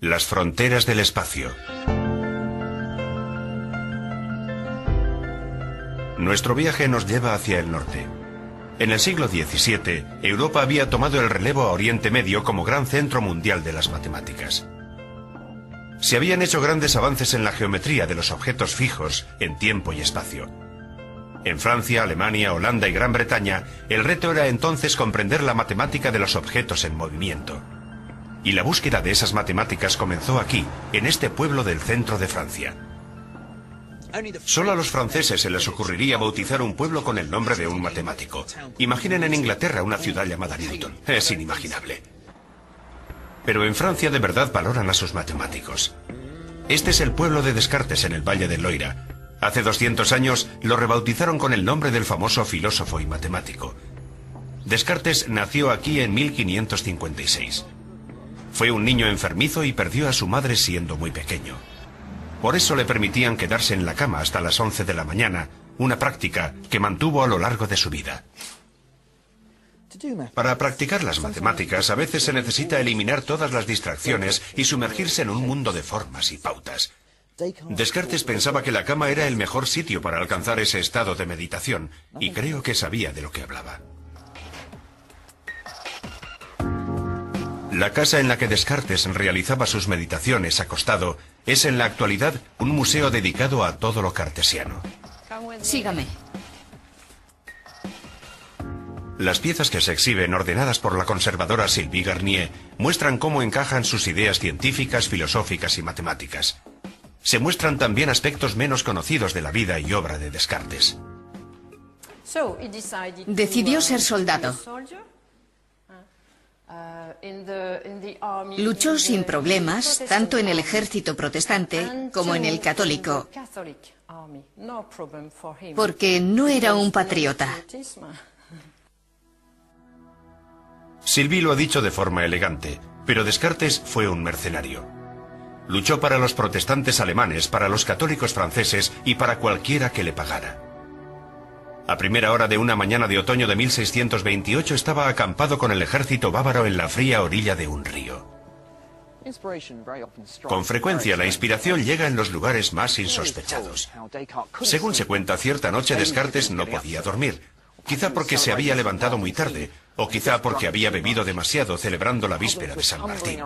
Las fronteras del espacio. Nuestro viaje nos lleva hacia el norte. En el siglo XVII, Europa había tomado el relevo a Oriente Medio como gran centro mundial de las matemáticas. Se habían hecho grandes avances en la geometría de los objetos fijos en tiempo y espacio. En Francia, Alemania, Holanda y Gran Bretaña, el reto era entonces comprender la matemática de los objetos en movimiento. Y la búsqueda de esas matemáticas comenzó aquí, en este pueblo del centro de Francia. Solo a los franceses se les ocurriría bautizar un pueblo con el nombre de un matemático. Imaginen en Inglaterra una ciudad llamada Newton. Es inimaginable. Pero en Francia de verdad valoran a sus matemáticos. Este es el pueblo de Descartes en el Valle del Loira. Hace 200 años lo rebautizaron con el nombre del famoso filósofo y matemático. Descartes nació aquí en 1556. Fue un niño enfermizo y perdió a su madre siendo muy pequeño. Por eso le permitían quedarse en la cama hasta las 11 de la mañana, una práctica que mantuvo a lo largo de su vida. Para practicar las matemáticas a veces se necesita eliminar todas las distracciones y sumergirse en un mundo de formas y pautas. Descartes pensaba que la cama era el mejor sitio para alcanzar ese estado de meditación, y creo que sabía de lo que hablaba. La casa en la que Descartes realizaba sus meditaciones acostado es en la actualidad un museo dedicado a todo lo cartesiano. Sígame. Las piezas que se exhiben, ordenadas por la conservadora Sylvie Garnier, muestran cómo encajan sus ideas científicas, filosóficas y matemáticas. Se muestran también aspectos menos conocidos de la vida y obra de Descartes. Decidió ser soldado. Luchó sin problemas, tanto en el ejército protestante como en el católico, porque no era un patriota. Sylvie lo ha dicho de forma elegante, pero Descartes fue un mercenario. Luchó para los protestantes alemanes, para los católicos franceses y para cualquiera que le pagara. A primera hora de una mañana de otoño de 1628 estaba acampado con el ejército bávaro en la fría orilla de un río. Con frecuencia la inspiración llega en los lugares más insospechados. Según se cuenta, cierta noche Descartes no podía dormir, quizá porque se había levantado muy tarde, o quizá porque había bebido demasiado celebrando la víspera de San Martín.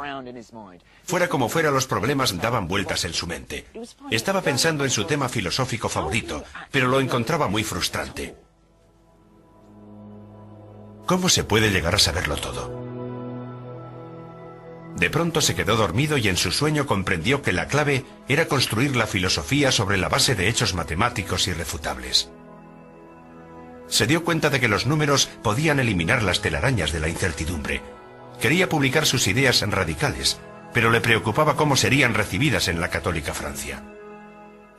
Fuera como fuera, los problemas daban vueltas en su mente. Estaba pensando en su tema filosófico favorito, pero lo encontraba muy frustrante. ¿Cómo se puede llegar a saberlo todo? De pronto se quedó dormido y en su sueño comprendió que la clave era construir la filosofía sobre la base de hechos matemáticos irrefutables. Se dio cuenta de que los números podían eliminar las telarañas de la incertidumbre. Quería publicar sus ideas radicales, pero le preocupaba cómo serían recibidas en la católica Francia.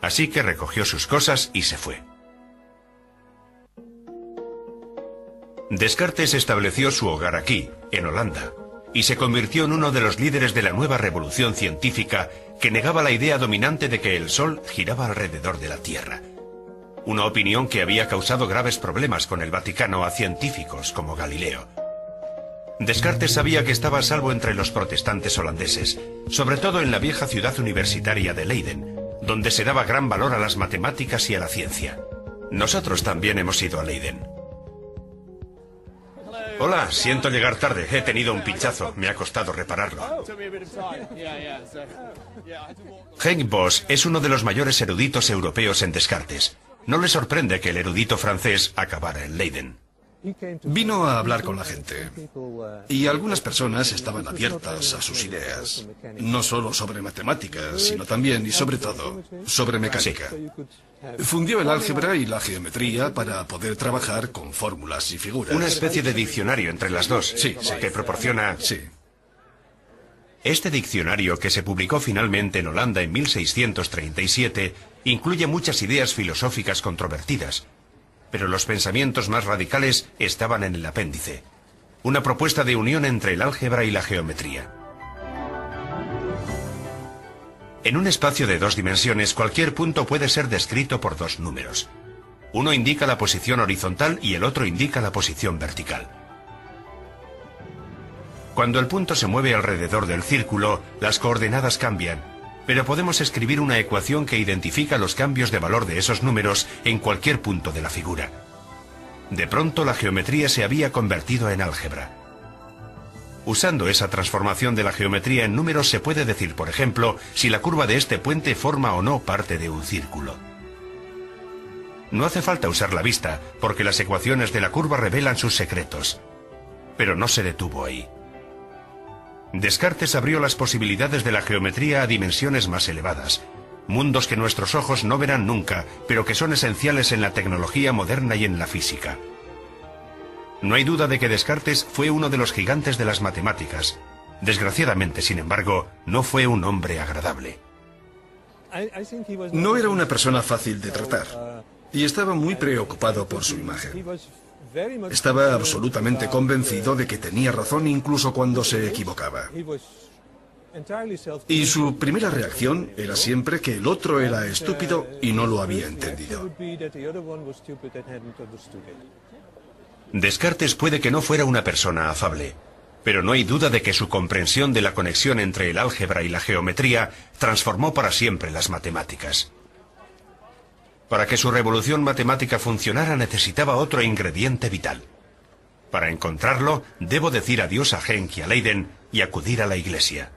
Así que recogió sus cosas y se fue. Descartes estableció su hogar aquí, en Holanda, y se convirtió en uno de los líderes de la nueva revolución científica que negaba la idea dominante de que el Sol giraba alrededor de la Tierra. Una opinión que había causado graves problemas con el Vaticano a científicos como Galileo. Descartes sabía que estaba a salvo entre los protestantes holandeses, sobre todo en la vieja ciudad universitaria de Leiden, donde se daba gran valor a las matemáticas y a la ciencia. Nosotros también hemos ido a Leiden. Hola, siento llegar tarde, he tenido un pinchazo, me ha costado repararlo. Henk Bosch es uno de los mayores eruditos europeos en Descartes. No le sorprende que el erudito francés acabara en Leiden. Vino a hablar con la gente, y algunas personas estaban abiertas a sus ideas, no solo sobre matemáticas, sino también y sobre todo sobre mecánica. Fundió el álgebra y la geometría para poder trabajar con fórmulas y figuras. Una especie de diccionario entre las dos, sí, que proporciona... Sí. Este diccionario, que se publicó finalmente en Holanda en 1637, incluye muchas ideas filosóficas controvertidas, pero los pensamientos más radicales estaban en el apéndice, una propuesta de unión entre el álgebra y la geometría. En un espacio de dos dimensiones, cualquier punto puede ser descrito por dos números. Uno indica la posición horizontal y el otro indica la posición vertical. Cuando el punto se mueve alrededor del círculo, las coordenadas cambian, pero podemos escribir una ecuación que identifica los cambios de valor de esos números en cualquier punto de la figura. De pronto la geometría se había convertido en álgebra. Usando esa transformación de la geometría en números se puede decir, por ejemplo, si la curva de este puente forma o no parte de un círculo. No hace falta usar la vista, porque las ecuaciones de la curva revelan sus secretos. Pero no se detuvo ahí. Descartes abrió las posibilidades de la geometría a dimensiones más elevadas, mundos que nuestros ojos no verán nunca, pero que son esenciales en la tecnología moderna y en la física. No hay duda de que Descartes fue uno de los gigantes de las matemáticas. Desgraciadamente, sin embargo, no fue un hombre agradable. No era una persona fácil de tratar, y estaba muy preocupado por su imagen. Estaba absolutamente convencido de que tenía razón incluso cuando se equivocaba. Y su primera reacción era siempre que el otro era estúpido y no lo había entendido. Descartes puede que no fuera una persona afable, pero no hay duda de que su comprensión de la conexión entre el álgebra y la geometría transformó para siempre las matemáticas. Para que su revolución matemática funcionara necesitaba otro ingrediente vital. Para encontrarlo, debo decir adiós a Henk y a Leiden y acudir a la iglesia.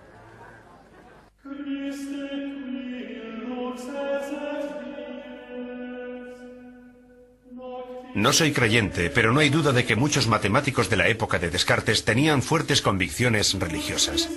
No soy creyente, pero no hay duda de que muchos matemáticos de la época de Descartes tenían fuertes convicciones religiosas.